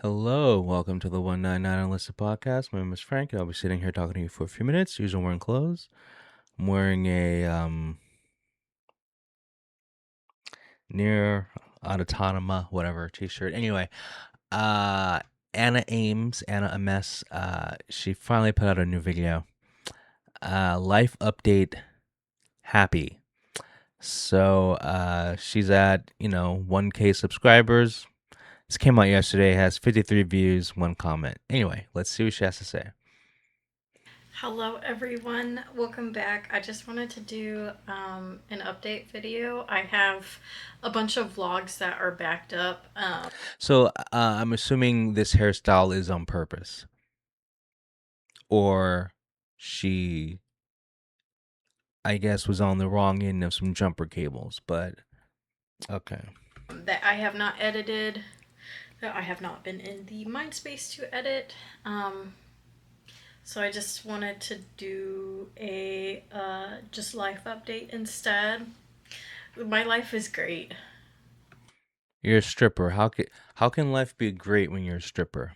Hello, welcome to the 199 Unlisted podcast. My name is Frank, and I'll be sitting here talking to you for a few minutes. Usually, I'm wearing clothes. I'm wearing a near autotonoma, whatever t-shirt. Anyway, uh, Anna MS, she finally put out a new video. Life update, happy. So, she's at 1K subscribers. This came out yesterday. Has 53 views, one comment. Anyway, let's see what she has to say. Hello everyone, welcome back. I just wanted to do an update video. I have a bunch of vlogs that are backed up. So I'm assuming this hairstyle is on purpose, or she, I guess, was on the wrong end of some jumper cables. But okay, That I have not edited, that I have not been in the mind space to edit. So I just wanted to do a just life update instead. My life is great. you're a stripper. How can life be great when you're a stripper?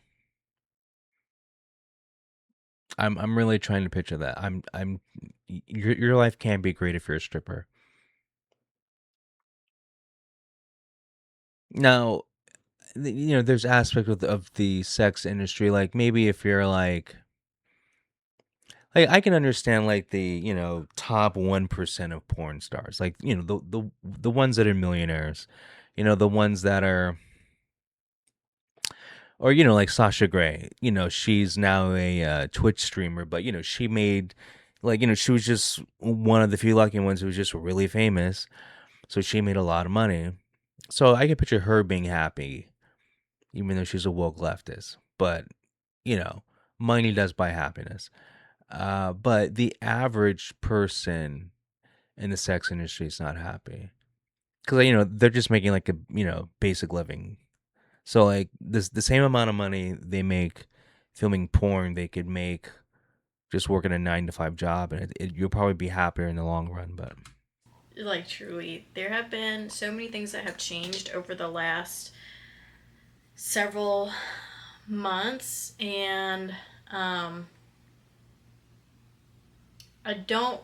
I'm really trying to picture that. Your life can't be great if you're a stripper. Now, there's aspects of the sex industry, like maybe if you're like I can understand like the top 1% of porn stars, like the ones that are millionaires, the ones that are, or like Sasha Grey. She's now a Twitch streamer, but she made, like, she was just one of the few lucky ones who was just really famous, so she made a lot of money. So I can picture her being happy, even though she's a woke leftist. But you know, money does buy happiness. But the average person in the sex industry is not happy because they're just making like a basic living. So like this, the same amount of money they make filming porn, they could make just working a 9 to 5 job, and you'll probably be happier in the long run. But Like, truly, there have been so many things that have changed over the last several months, and um, I don't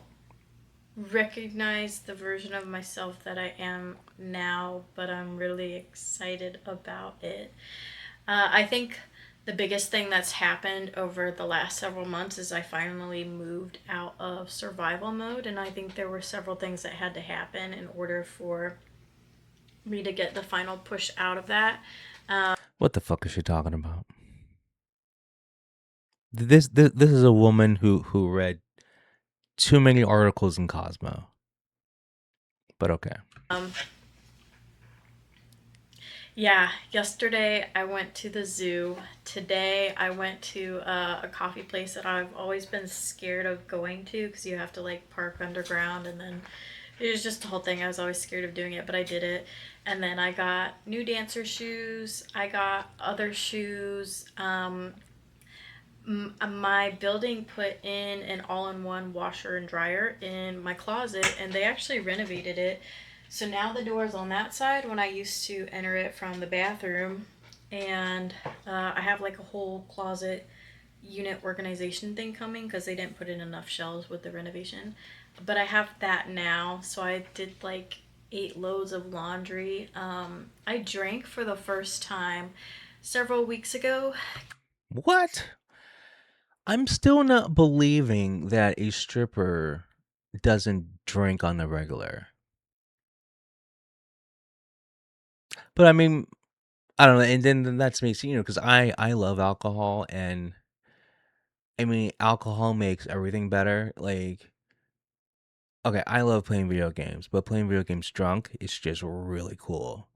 recognize the version of myself that I am now, but I'm really excited about it. I think the biggest thing that's happened over the last several months is I finally moved out of survival mode, and I think there were several things that had to happen in order for me to get the final push out of that. what the fuck is she talking about? This is a woman who read too many articles in Cosmo. But okay. Um, Yeah, yesterday I went to the zoo. Today I went to a coffee place that I've always been scared of going to because you have to like park underground, and then it was just the whole thing. I was always scared of doing it, but I did it. And then I got new dancer shoes. I got other shoes. My building put in an all-in-one washer and dryer in my closet, and they actually renovated it. So now the door's on that side when I used to enter it from the bathroom, and I have like a whole closet unit organization thing coming because they didn't put in enough shelves with the renovation. But I have that now, so I did like 8 loads of laundry. I drank for the first time several weeks ago. What? I'm still not believing that a stripper doesn't drink on the regular. But I mean, I don't know, and then that's me, because I love alcohol, and I mean, alcohol makes everything better. Like, okay, I love playing video games, but playing video games drunk is just really cool.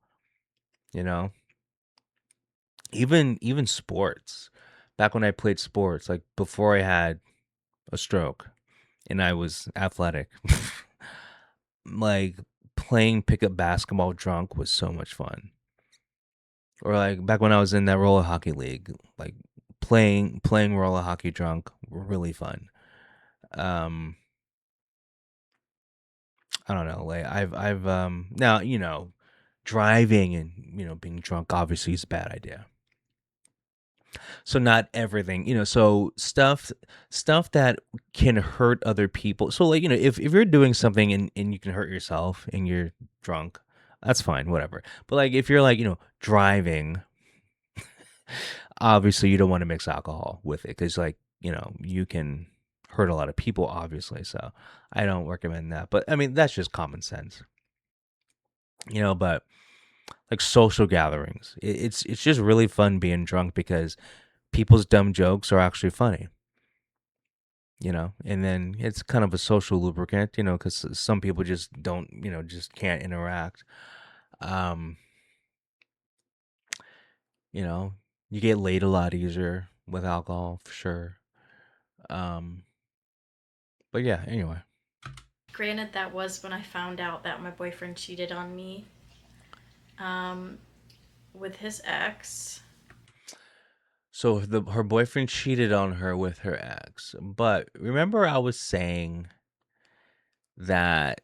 You know, even sports. Back when I played sports, like before I had a stroke and I was athletic, like playing pickup basketball drunk was so much fun. Or like back when I was in that roller hockey league, like playing roller hockey drunk were really fun. Um, I don't know, like I've now driving and being drunk obviously is a bad idea. So not everything, so stuff that can hurt other people. So like, if you're doing something and you can hurt yourself and you're drunk, that's fine, whatever. But like if you're like, driving, obviously you don't want to mix alcohol with it cuz like, you can hurt a lot of people obviously. So I don't recommend that. But I mean, that's just common sense. But like social gatherings, it's just really fun being drunk because people's dumb jokes are actually funny. And then it's kind of a social lubricant, because some people just don't, just can't interact. Um, you know, you get laid a lot easier with alcohol for sure. Um, but yeah, anyway. Granted, that was when I found out that my boyfriend cheated on me um, with his ex. So her boyfriend cheated on her with her ex. But remember I was saying that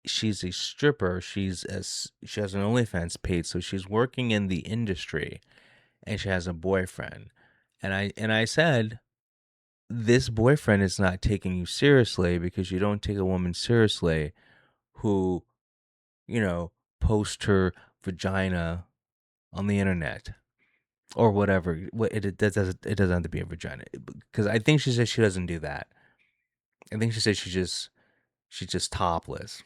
she's a stripper, she has an OnlyFans page, so she's working in the industry and she has a boyfriend. And I said this boyfriend is not taking you seriously because you don't take a woman seriously who, you know, post her vagina on the internet or whatever. It doesn't have to be a vagina because I think she said she doesn't do that. I think she said she's just topless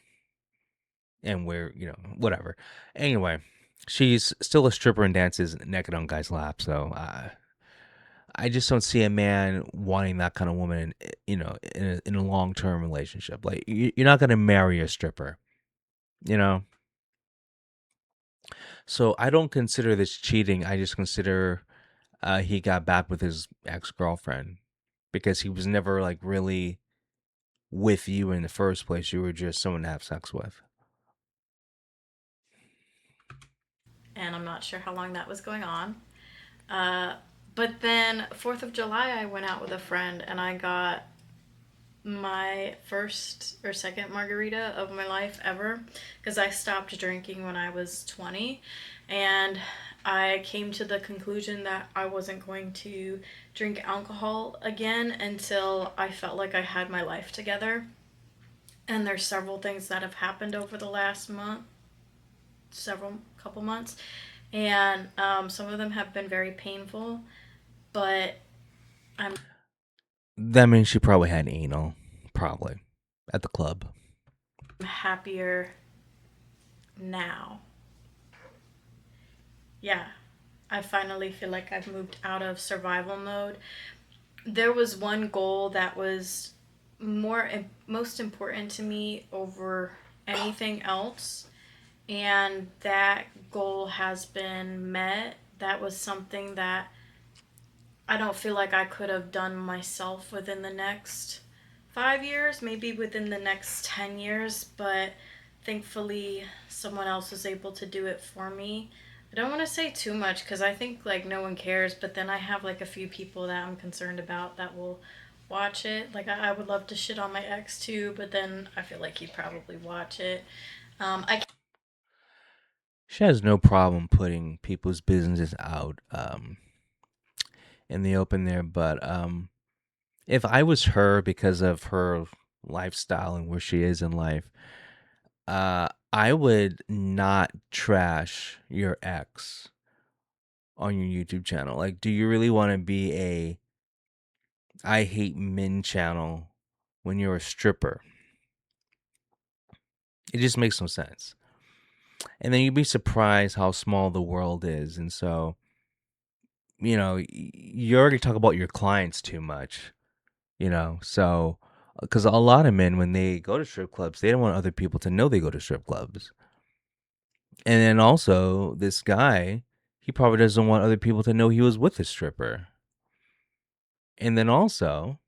and we're whatever. Anyway, she's still a stripper and dances naked on guys' laps. So I just don't see a man wanting that kind of woman, in a long term relationship. Like you're not gonna marry a stripper, you know. So I don't consider this cheating. I just consider he got back with his ex girlfriend because he was never like really with you in the first place. You were just someone to have sex with. And I'm not sure how long that was going on. Uh, but then 4th of July, I went out with a friend and I got my first or second margarita of my life ever because I stopped drinking when I was 20, and I came to the conclusion that I wasn't going to drink alcohol again until I felt like I had my life together. And there's several things that have happened over the last month, several couple months, and some of them have been very painful, but I'm That means she probably had anal, probably at the club. happier now. Yeah, I finally feel like I've moved out of survival mode. There was one goal that was most important to me over anything else, and that goal has been met. That was something that I don't feel like I could have done myself within the next 5 years, maybe within the next 10 years, but thankfully someone else was able to do it for me. I don't want to say too much because I think like no one cares, but then I have like a few people that I'm concerned about that will watch it. Like I would love to shit on my ex too, but then I feel like he'd probably watch it. I She has no problem putting people's businesses out in the open there, but if I was her because of her lifestyle and where she is in life, I would not trash your ex on your YouTube channel. Like, do you really want to be a I hate men channel when you're a stripper? It just makes no sense. And then you'd be surprised how small the world is. And so, you already talk about your clients too much, So, because a lot of men, when they go to strip clubs, they don't want other people to know they go to strip clubs. And then also, this guy, he probably doesn't want other people to know he was with a stripper. And then also,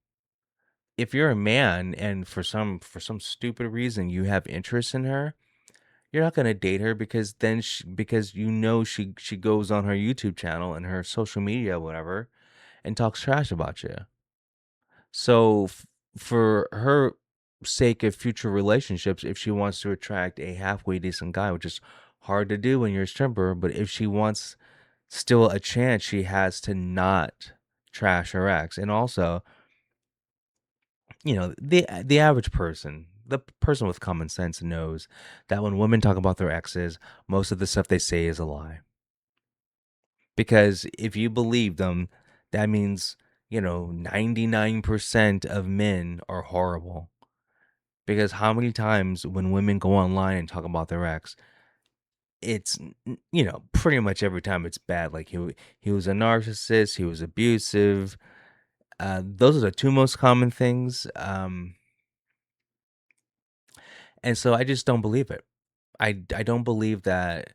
if you're a man and for some stupid reason you have interest in her, you're not gonna date her because she goes on her YouTube channel and her social media, whatever, and talks trash about you. So for her sake of future relationships, if she wants to attract a halfway decent guy, which is hard to do when you're a stripper, but if she wants still a chance she has to not trash her ex. And also, the average person, the person with common sense knows that when women talk about their exes, most of the stuff they say is a lie. Because if you believe them, that means, 99% of men are horrible. Because how many times when women go online and talk about their ex, it's pretty much every time it's bad. Like he was a narcissist, he was abusive. Those are the two most common things. And so I just don't believe it. I don't believe that,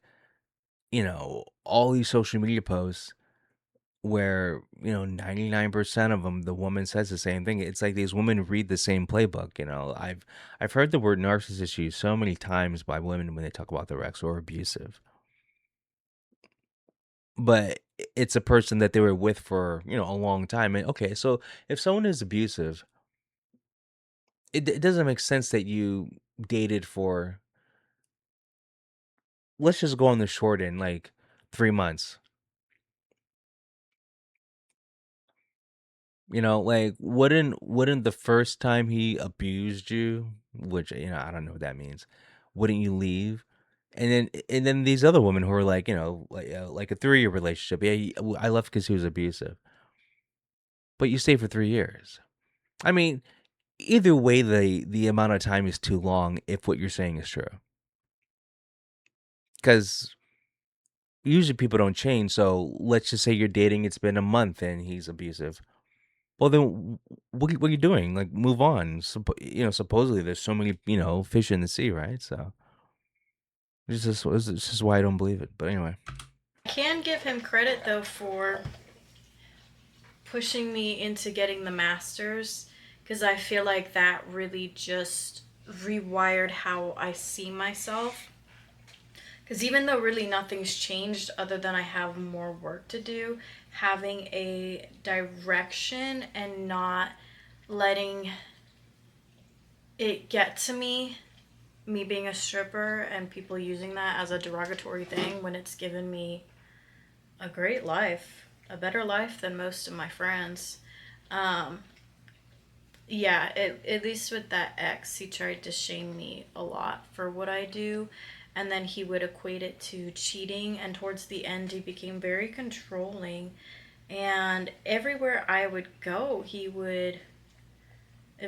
all these social media posts where, 99% of them, the woman says the same thing. It's like these women read the same playbook. I've heard the word narcissist used so many times by women when they talk about their ex or abusive. But it's a person that they were with for, a long time. And okay, so if someone is abusive, it doesn't make sense that you dated for, let's just go on the short end, like 3 months. Like wouldn't the first time he abused you, which I don't know what that means, wouldn't you leave? And then these other women who are like, like a 3-year relationship. Yeah, I left because he was abusive, but you stayed for 3 years. I mean, either way, the amount of time is too long if what you're saying is true. Because usually people don't change. So let's just say you're dating, it's been a month and he's abusive. Well, then what are you doing? Like, move on. Supposedly there's so many, fish in the sea, right? So it's just why I don't believe it. But anyway, I can give him credit though for pushing me into getting the masters, because I feel like that really just rewired how I see myself. Because even though really nothing's changed other than I have more work to do, having a direction and not letting it get to me being a stripper and people using that as a derogatory thing when it's given me a great life, a better life than most of my friends. Um, yeah, at least with that ex, he tried to shame me a lot for what I do. And then he would equate it to cheating. And towards the end, he became very controlling. And everywhere I would go, he would,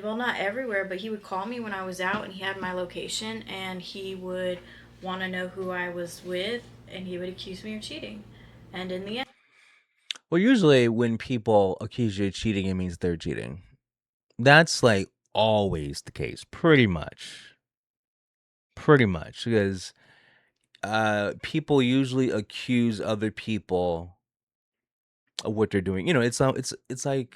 well, not everywhere, but he would call me when I was out and he had my location and he would want to know who I was with and he would accuse me of cheating. And in the end, well, usually when people accuse you of cheating, it means they're cheating. That's like always the case, pretty much, because people usually accuse other people of what they're doing. It's like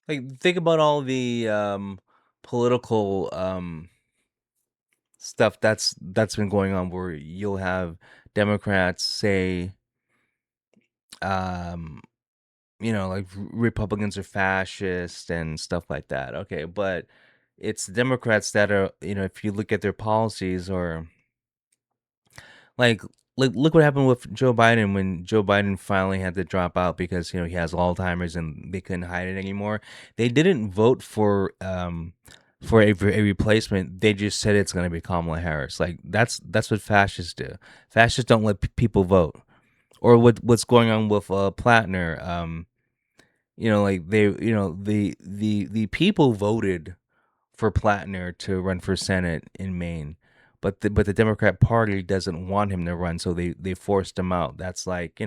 think about all the political stuff that's been going on where you'll have Democrats say um like Republicans are fascist and stuff like that. Okay, but it's Democrats that are, if you look at their policies or like look what happened with Joe Biden when Joe Biden finally had to drop out because he has Alzheimer's and they couldn't hide it anymore. They didn't vote for a replacement. They just said it's going to be Kamala Harris. Like that's what fascists do. Fascists don't let people vote. Or what's going on with Plattner. Like they, the people voted for Plattner to run for Senate in Maine, but the Democrat Party doesn't want him to run, so they forced him out. That's like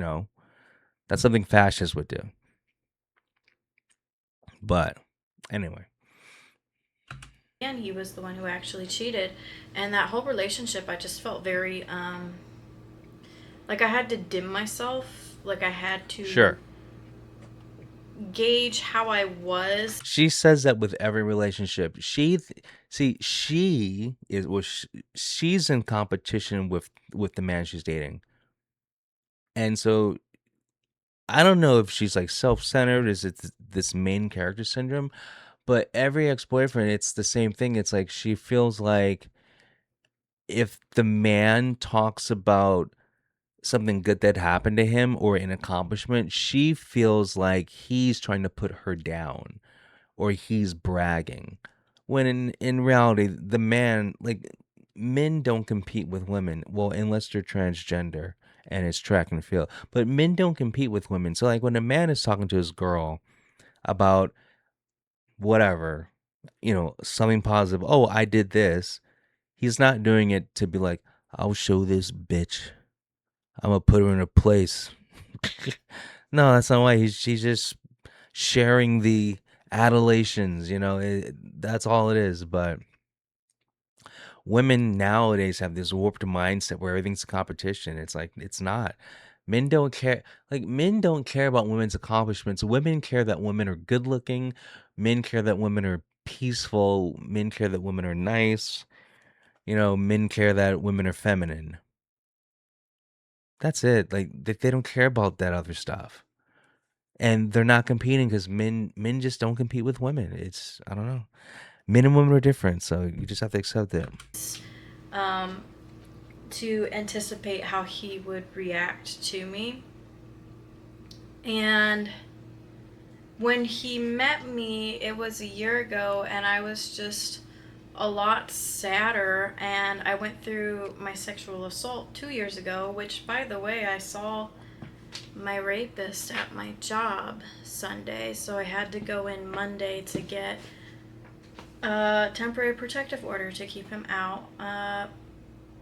that's something fascists would do. But anyway, again, he was the one who actually cheated. And that whole relationship, I just felt very, like I had to dim myself. Like I had to sure. gauge how I was. She says that with every relationship. See, she's in competition with the man she's dating, and so I don't know if she's like self-centered. Is it this main character syndrome? But every ex-boyfriend, it's the same thing. It's like she feels like if the man talks about something good that happened to him or an accomplishment, she feels like he's trying to put her down or he's bragging. When in reality, the man, like, men don't compete with women. Well, unless they're transgender and it's track and field. But men don't compete with women. So like when a man is talking to his girl about whatever, something positive, oh, I did this, he's not doing it to be like, I'll show this bitch. I'm gonna put her in her place. No, that's not why. She's just sharing the adulations. That's all it is. But women nowadays have this warped mindset where everything's a competition. It's like it's not. Men don't care. Like men don't care about women's accomplishments. Women care that women are good looking. Men care that women are peaceful. Men care that women are nice. Men care that women are feminine. That's it. Like they don't care about that other stuff. And they're not competing because men just don't compete with women. It's I don't know. Men and women are different, so you just have to accept it. Um, to anticipate how he would react to me. And when he met me, it was a year ago, and I was just a lot sadder. And I went through my sexual assault 2 years ago, which, by the way, I saw my rapist at my job Sunday, so I had to go in Monday to get a temporary protective order to keep him out.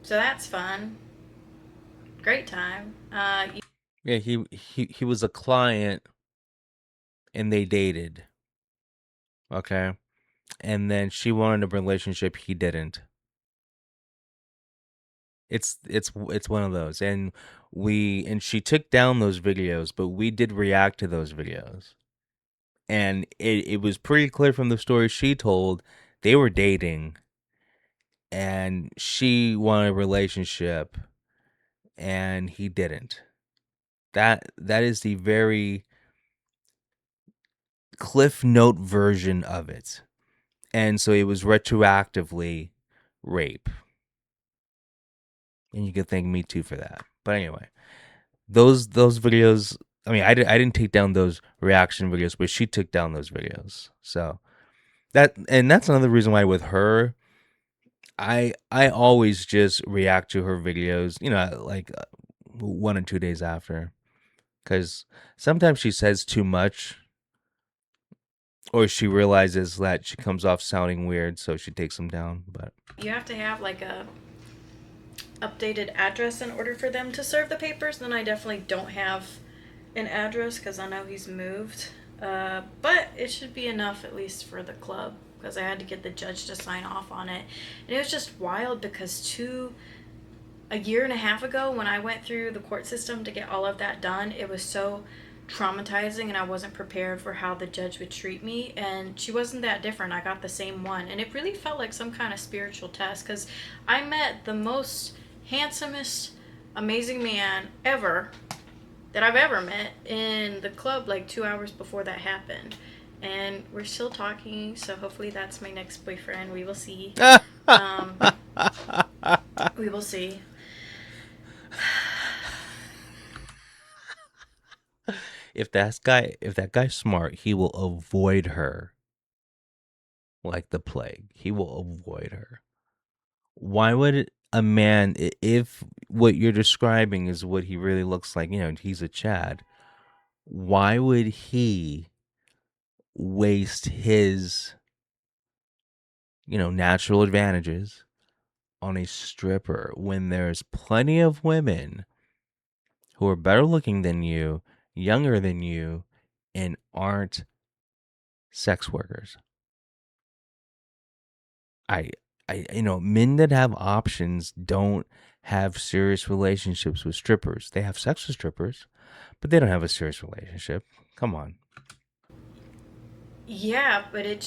So that's fun. Great time. Yeah, he was a client and they dated. Okay, and then she wanted a relationship. He didn't. It's one of those, and she took down those videos, but we did react to those videos, and it was pretty clear from the story she told they were dating, and she wanted a relationship, and he didn't. That is the very cliff note version of it. And so it was retroactively rape. And you could thank me too for that. But anyway, those videos, I mean, I didn't take down those reaction videos, but she took down those videos. So that's another reason why with her I always just react to her videos, like 1 or 2 days after, cuz sometimes she says too much or she realizes that she comes off sounding weird, so she takes them down. But You have to have like a updated address in order for them to serve the papers. Then I definitely don't have an address because I know he's moved. But it should be enough at least for the club because I had to get the judge to sign off on it. And it was just wild because a year and a half ago when I went through the court system to get all of that done, it was so traumatizing and I wasn't prepared for how the judge would treat me, and she wasn't that different. I got the same one, and it really felt like some kind of spiritual test because I met the most handsomest amazing man ever that I've ever met in the club like 2 hours before that happened. And we're still talking, so hopefully that's my next boyfriend. We will see. Um, we will see. if that guy's smart, he will avoid her like the plague. He will avoid her. Why would a man, if what you're describing is what he really looks like, he's a Chad, why would he waste his, natural advantages on a stripper when there's plenty of women who are better looking than you, younger than you, and aren't sex workers? I men that have options don't have serious relationships with strippers. They have sex with strippers, but they don't have a serious relationship. Come on. Yeah, but it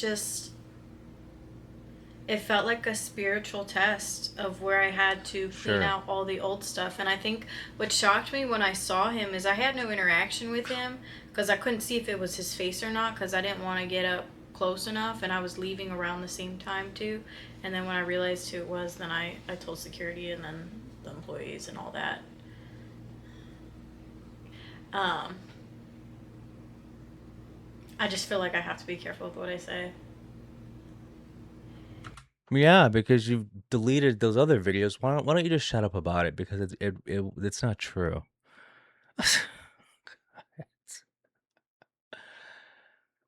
felt like a spiritual test of where I had to clean Sure. out all the old stuff. And I think what shocked me when I saw him is I had no interaction with him because I couldn't see if it was his face or not because I didn't want to get up close enough, and I was leaving around the same time too. And then when I realized who it was, then I told security and then the employees and all that. Um, I just feel like I have to be careful with what I say. Yeah, because you've deleted those other videos. Why don't you just shut up about it? Because it's not true.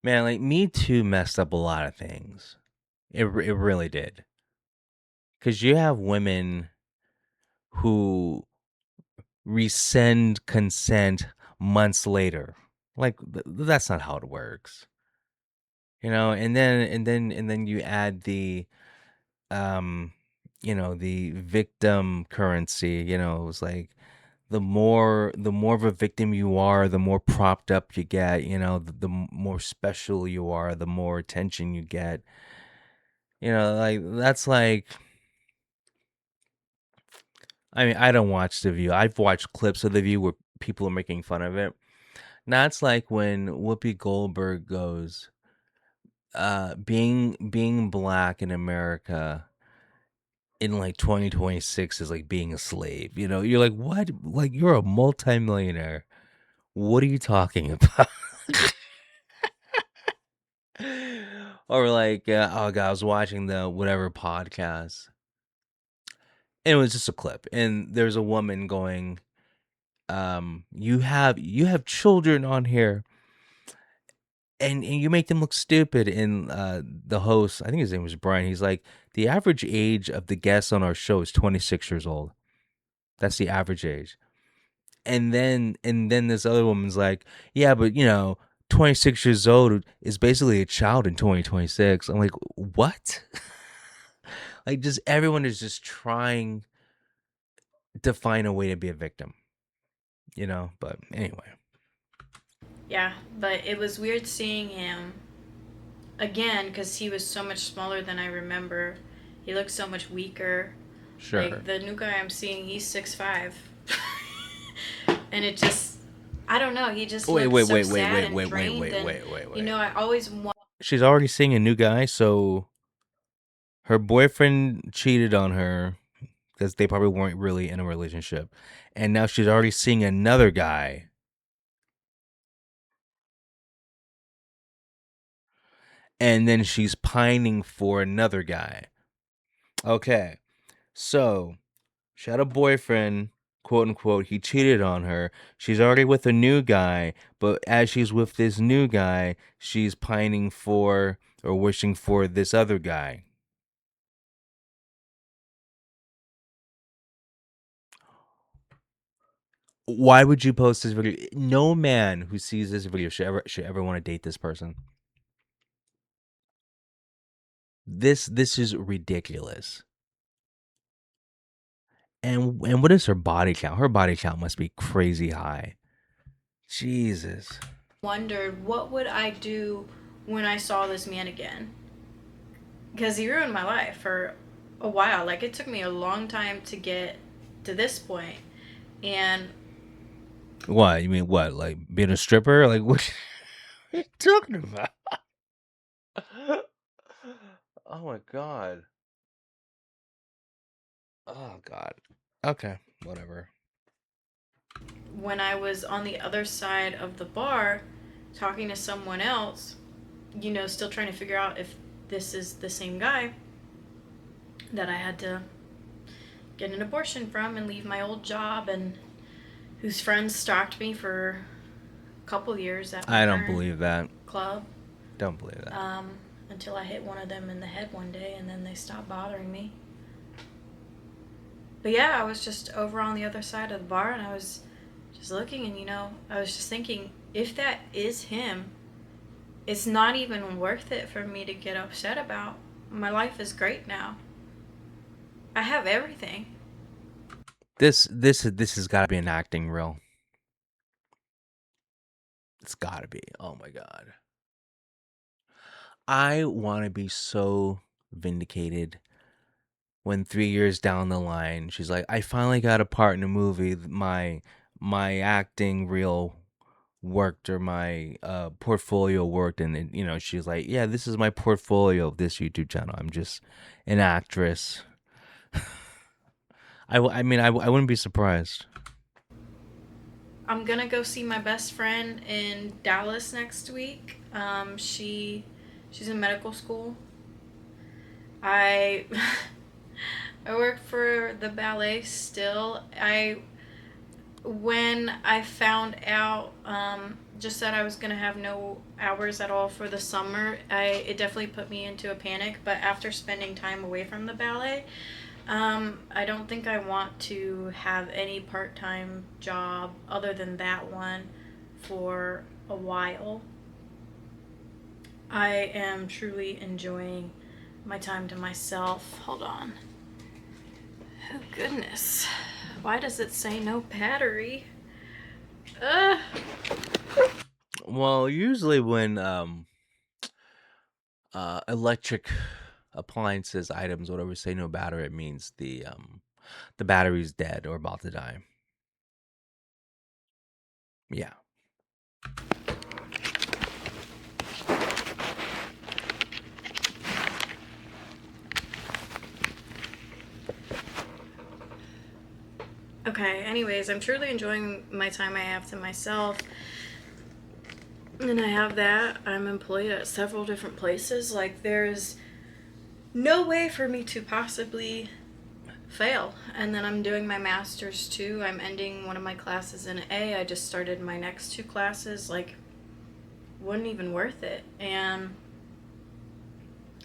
Man, like Me Too messed up a lot of things. It really did. Because you have women who rescind consent months later. Like that's not how it works. And then you add um the victim currency. It was like the more of a victim you are, the more propped up you get. The more special you are, the more attention you get. Like that's like, I mean, I don't watch The View. I've watched clips of The View where people are making fun of it. That's like when Whoopi Goldberg goes, being black in America in like 2026 is like being a slave. You're like, what? Like you're a multimillionaire. What are you talking about? Or like, oh god, I was watching the whatever podcast, and it was just a clip, and there's a woman going, you have children on here, and you make them look stupid. And the host, I think his name was Brian, he's like, the average age of the guests on our show is 26 years old. That's the average age. And then this other woman's like, yeah, but 26 years old is basically a child in 2026. I'm like, what? Like, just everyone is just trying to find a way to be a victim. But anyway. Yeah, but it was weird seeing him again because he was so much smaller than I remember. He looked so much weaker. Like Sure. the new guy I'm seeing, he's 6'5", and it just, I don't know. He just Wait, looked wait, so wait, wait, sad wait, and wait, wait, drained. wait, And wait, wait, wait. I always want. She's already seeing a new guy, so her boyfriend cheated on her because they probably weren't really in a relationship. And now she's already seeing another guy. And then she's pining for another guy. Okay. So she had a boyfriend, quote unquote. He cheated on her. She's already with a new guy, but as she's with this new guy, she's pining for or wishing for this other guy. Why would you post this video? No man who sees this video should ever want to date this person. This is ridiculous. And what is her body count? Her body count must be crazy high. Jesus. Wondered what would I do when I saw this man again, because he ruined my life for a while. Like it took me a long time to get to this point, and What? You mean what? Like being a stripper? Like what are you talking about? Oh my god. Oh god. Okay, whatever. when I was on the other side of the bar talking to someone else, still trying to figure out if this is the same guy that I had to get an abortion from and leave my old job, and whose friends stalked me for a couple years at my I don't current believe that. club, Don't believe that. until I hit one of them in the head one day, and then they stopped bothering me. But yeah, I was just over on the other side of the bar, and I was just looking, and I was just thinking, if that is him, it's not even worth it for me to get upset about. My life is great now. I have everything. This has got to be an acting reel. It's got to be. Oh my god. I want to be so vindicated when 3 years down the line she's like, I finally got a part in a movie. My acting reel worked or my portfolio worked, and she's like, yeah, this is my portfolio of this YouTube channel. I'm just an actress. I mean, I wouldn't be surprised. I'm gonna go see my best friend in Dallas next week. She's in medical school. I I work for the ballet still. I When I found out just that I was gonna have no hours at all for the summer, it definitely put me into a panic. But after spending time away from the ballet, I don't think I want to have any part time job other than that one for a while. I am truly enjoying my time to myself. Hold on. Oh, goodness. Why does it say no battery? Ugh. Well, usually when electric appliances, items, whatever, say no battery, it means the battery's dead or about to die. Yeah. Okay, anyways, I'm truly enjoying my time I have to myself. And I have that. I'm employed at several different places. Like, there's no way for me to possibly fail. And then I'm doing my master's too. I'm ending one of my classes in A. I just started my next two classes. Like, wasn't even worth it. And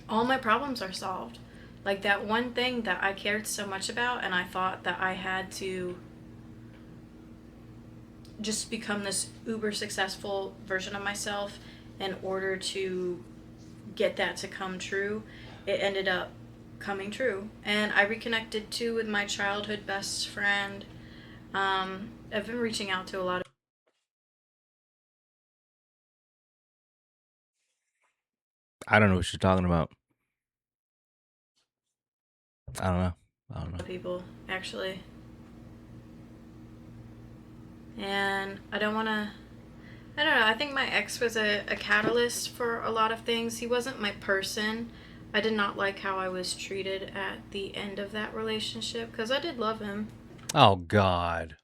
all my problems are solved. Like, that one thing that I cared so much about, and I thought that I had to just become this uber successful version of myself in order to get that to come true, it ended up coming true. And I reconnected too with my childhood best friend. I've been reaching out to a lot of I don't know what you're talking about. I don't know. I don't know. people, actually. And I don't want to. I don't know. I think my ex was a catalyst for a lot of things. He wasn't my person. I did not like how I was treated at the end of that relationship because I did love him. Oh God.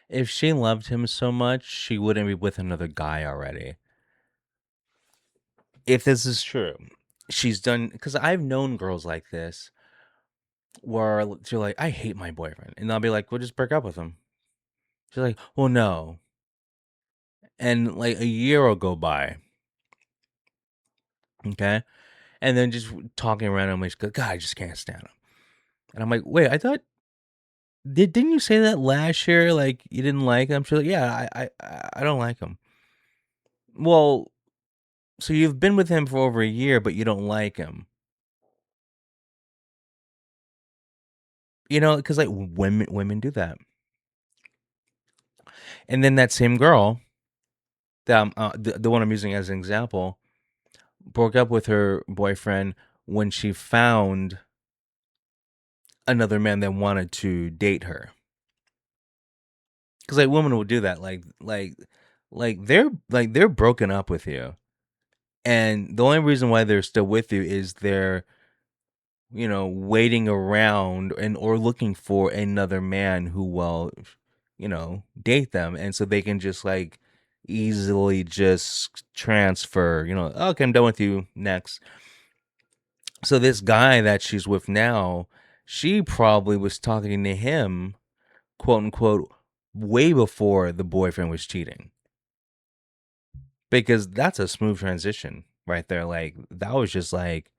If she loved him so much, she wouldn't be with another guy already. If this is true, she's done, because I've known girls like this where they're like, I hate my boyfriend. And I'll be like, well, just break up with him. She's like, well, no. And like a year will go by. Okay. And then just talking randomly, she goes, God, I just can't stand him. And I'm like, wait, I thought, didn't you say that last year? Like you didn't like him? She's like, yeah, I don't like him. Well, so you've been with him for over a year, but you don't like him. Because like women do that. And then that same girl, the one I'm using as an example, broke up with her boyfriend when she found another man that wanted to date her. Because like women will do that, like they're broken up with you, and the only reason why they're still with you is they're waiting around and or looking for another man who will date them, and so they can just like easily just transfer, okay, I'm done with you, next. So this guy that she's with now, she probably was talking to him, quote unquote, way before the boyfriend was cheating, because that's a smooth transition right there. Like that was just like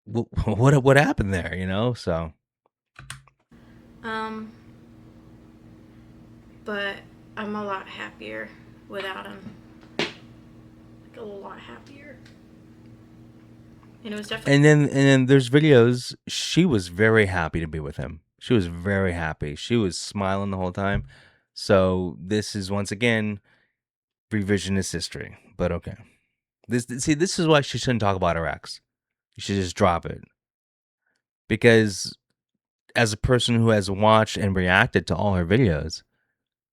what happened there, so. Um, but I'm a lot happier without him. Like, a lot happier. And it was definitely. And then there's videos. She was very happy to be with him. She was very happy. She was smiling the whole time. So this is once again revisionist history. But okay. This is why she shouldn't talk about her ex. You should just drop it. because as a person who has watched and reacted to all her videos,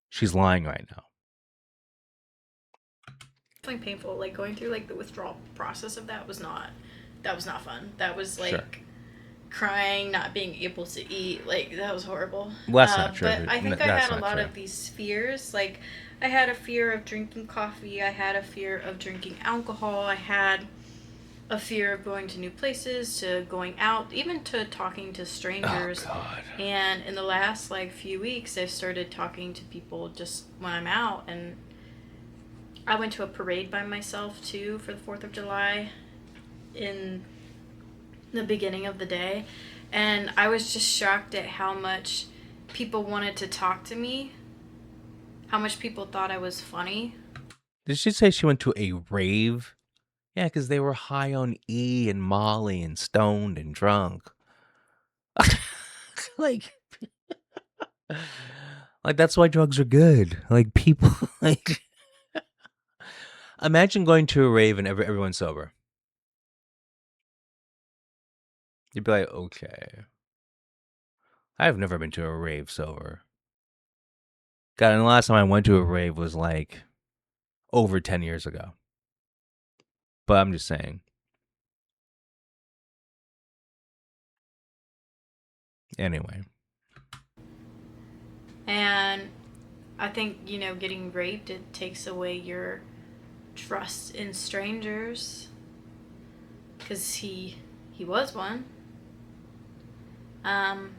she's lying right now. Definitely painful. Like going through like the withdrawal process of that was not fun. That was Sure. like crying, not being able to eat. Like that was horrible. Well, that's not But true. I think I That's had a not lot true. of these fears. Like I had a fear of drinking coffee. I had a fear of drinking alcohol. I had a fear of going to new places, to going out, even to talking to Oh strangers. God. And in the last like few weeks, I've started talking to people just when I'm out. And I went to a parade by myself too for the 4th of July in the beginning of the day. And I was just shocked at how much people wanted to talk to me, how much people thought I was funny. Did she say she went to a rave? Yeah, because they were high on E and Molly and stoned and drunk. like, like that's why drugs are good. Like people, like imagine going to a rave and everyone's sober. You'd be like, okay, I've never been to a rave sober. God, and the last time I went to a rave was like over 10 years ago. But I'm just saying. Anyway, And I think, getting raped, it takes away your trust in strangers because he was one. Um,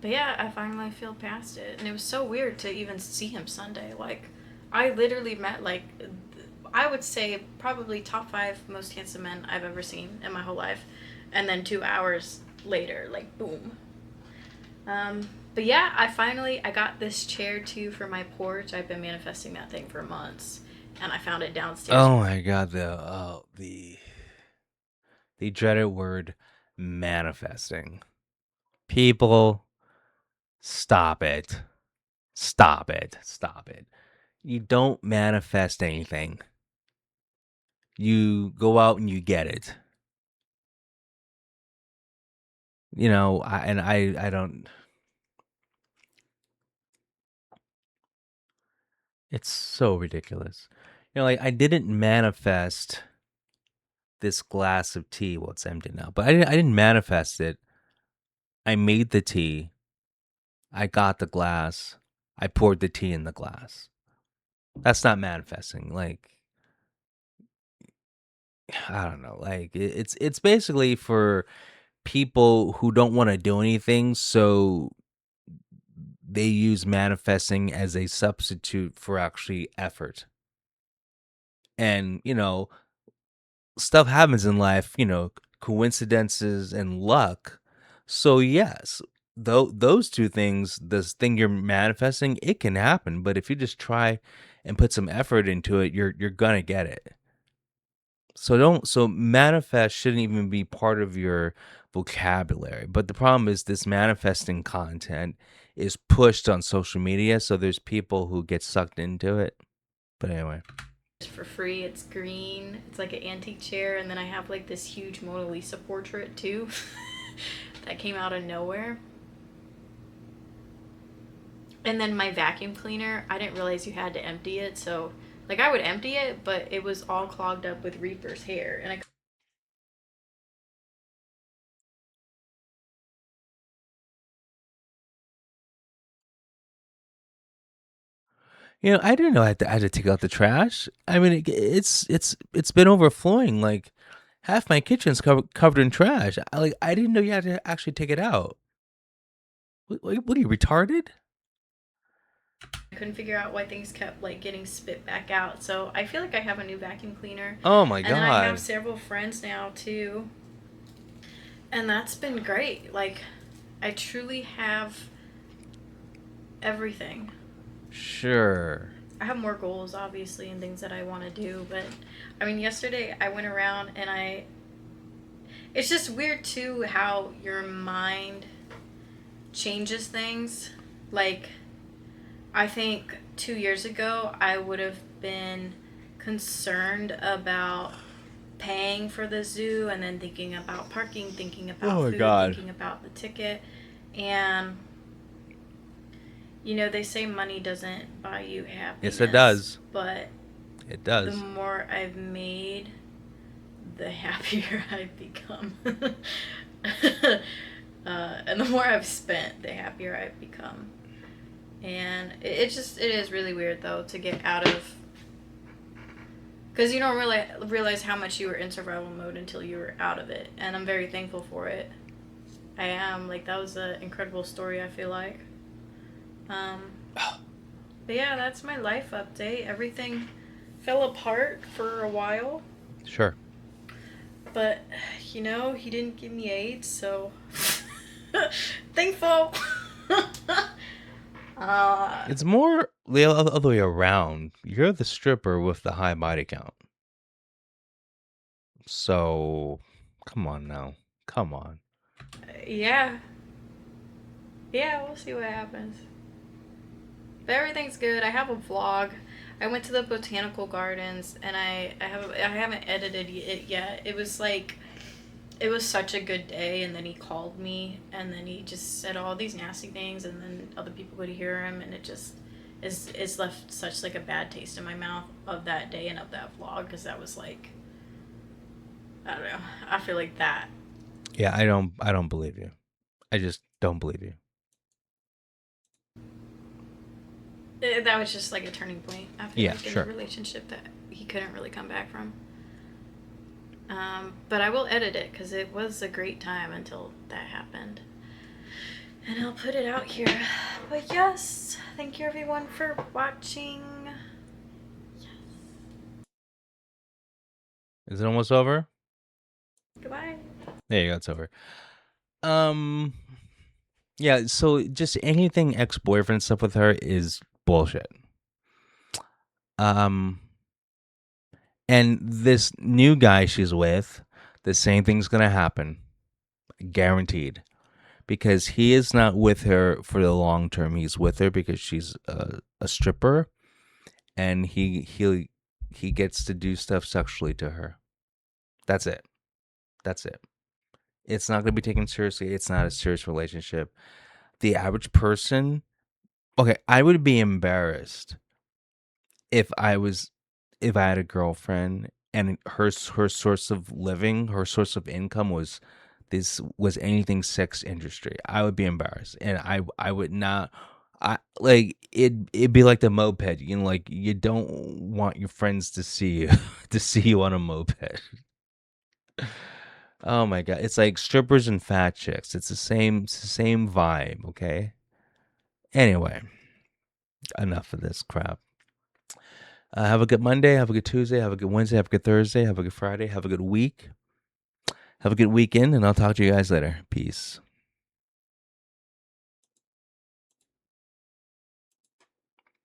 but yeah, I finally feel past it, and it was so weird to even see him Sunday. Like, I literally met like I would say probably top 5 most handsome men I've ever seen in my whole life, and then 2 hours later, like boom. But yeah, I got this chair too for my porch. I've been manifesting that thing for months, and I found it downstairs. oh my God, the dreaded word manifesting. People, stop it. Stop it. Stop it. You don't manifest anything. You go out and you get it. I don't. It's so ridiculous. Like I didn't manifest this glass of tea. Well, it's empty now, but I didn't manifest it. I made the tea. I got the glass. I poured the tea in the glass. That's not manifesting. Like I don't know. Like it's basically for people who don't want to do anything, so they use manifesting as a substitute for actually effort. And stuff happens in life, coincidences and luck. So yes, though those two things, this thing you're manifesting, it can happen. But if you just try and put some effort into it, you're gonna get it. So manifest shouldn't even be part of your vocabulary. But the problem is this manifesting content is pushed on social media, so there's people who get sucked into it. But anyway. For free. It's green. It's like an antique chair, and then I have like this huge Mona Lisa portrait too that came out of nowhere. And then my vacuum cleaner, I didn't realize you had to empty it, so like I would empty it, but it was all clogged up with Reaper's hair, and I I didn't know I had to take out the trash. I mean, it's been overflowing. Like half my kitchen's covered in trash. I didn't know you had to actually take it out. What are you retarded? couldn't figure out why things kept like getting spit back out. So I feel like I have a new vacuum cleaner, Oh my and then I have God. several friends now too, and that's been great. Like I truly have everything. Sure. I have more goals, obviously, and things that I want to do. But I mean, yesterday I went around and it's just weird too how your mind changes things. Like, I think 2 years ago I would have been concerned about paying for the zoo and then thinking about parking, thinking Oh about my food, god. thinking about the ticket. And, you know, they say money doesn't buy you Yes, it happiness, does. but It the does. more I've made, the happier I've become. And the more I've spent, the happier I've become. And it is really weird though to get out of, because you don't really realize how much you were in survival mode until you were out of it. And I'm very thankful for it. I am, like, that was an incredible story. I feel like. Um, but yeah, that's my life update. Everything fell apart for a while, Sure. but you know, he didn't give me AIDS, so thankful. uh, It's more the other way around. You're the stripper with the high body count. So, come on now. Come on. yeah, yeah, we'll see what happens. But everything's good. I have a vlog. I went to the botanical gardens, and I haven't edited it yet. It was like, it was such a good day, and then he called me, and then he just said all these nasty things, and then other people could hear him, and it just is left such like a bad taste in my mouth of that day and of that vlog, because that was like, I don't know. I feel like that. Yeah, I don't believe you. I just don't believe you. That was just like a turning point. I feel Yeah, like in the sure. relationship that he couldn't really come back from. But I will edit it because it was a great time until that happened. And I'll put it out here. But yes, thank you everyone for watching. Is it almost over? Goodbye. There you go, it's over. Um yeah, so just anything ex-boyfriend stuff with her is bullshit. Um and this new guy she's with, the same thing's going to happen, guaranteed. Because he is not with her for the long term. He's with her because she's a stripper, and he gets to do stuff sexually to her. That's it. That's it. It's not going to be taken seriously. It's not a serious relationship. The average person, okay, I would be embarrassed if I had a girlfriend and her source of living, her source of income was anything sex industry. I would be embarrassed, and I would not. I like it'd be like the moped, like you don't want your friends to see you to see you on a moped. Oh my god, it's like strippers and fat chicks. It's the same vibe, okay? Anyway, enough of this crap. Have a good Monday, have a good Tuesday, have a good Wednesday, have a good Thursday, have a good Friday, have a good week, have a good weekend, and I'll talk to you guys later. Peace.